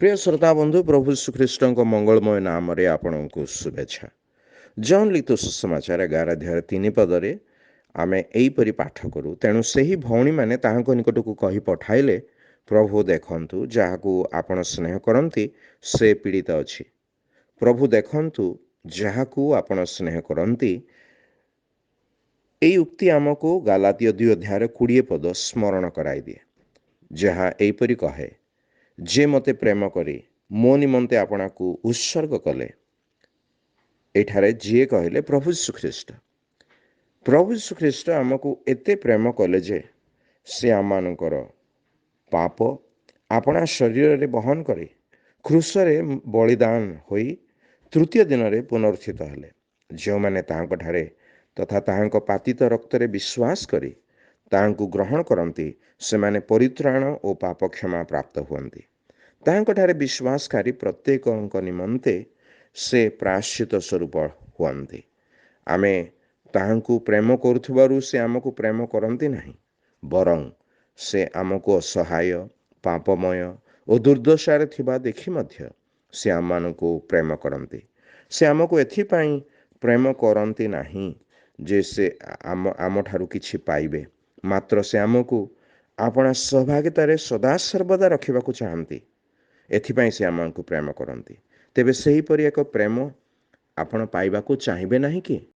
प्रिय श्रोता बंधु प्रभु श्रीकृष्ण मंगलमय नाम आपको शुभेच्छा। जन लिखित सुसमाचार 11 अध्याय 3 पदे आम यहीपरि पाठ करूँ। तेणु से ही भौणी मैंने निकट को कही पठाइले, प्रभु देखंतु जहाकू आपण स्नेह करती से पीड़ित अछि। प्रभु देखंतु जहाकू आपण स्नेह करती। यही उक्ति आमको गालातिय 2 अध्याय 20 पद स्मरण कराई दिए, जहाँ यहीपरि कहे, जे मते प्रेम करी मो निमंते आपना को उत्सर्ग कले। एठारे जे कहले प्रभु श्रीख्रीष्ट। प्रभु श्रीख्रीष्ट आमको एते प्रेम कले जे से आमानकर पाप आपना शरीर रे बहन करे क्रूसरे बलिदान होई तृतीय दिन रे पुनरुत्थित हेले। जो माने तांको ठारे तथा तांको पातित रक्त रे विश्वास करी तांको ग्रहण करती से माने परित्राण और पाप क्षमा प्राप्त हुअन्ति। तांको ठारे विश्वासकारी प्रत्येक निमंते से प्रायश्चित स्वरूप हुअन्ति। आमे तांको प्रेम करुथबारु से आमको प्रेम करती नहीं, बरं से आमको असहाय पापमय और दुर्दशारे थिबा देखि मध्य से आमको प्रेम करती। से आमको एथिपाई प्रेम करती नहीं जे से आम ठारू किछि पाइबे, मात्र से आमको आपना सहभागितारे सदा सर्वदा रखिबाकू चाहती। एथिपाई से आमको प्रेम करती। तेबे सहीपरि एक प्रेम आपण पाइबाकू चाहिबे नहीं कि?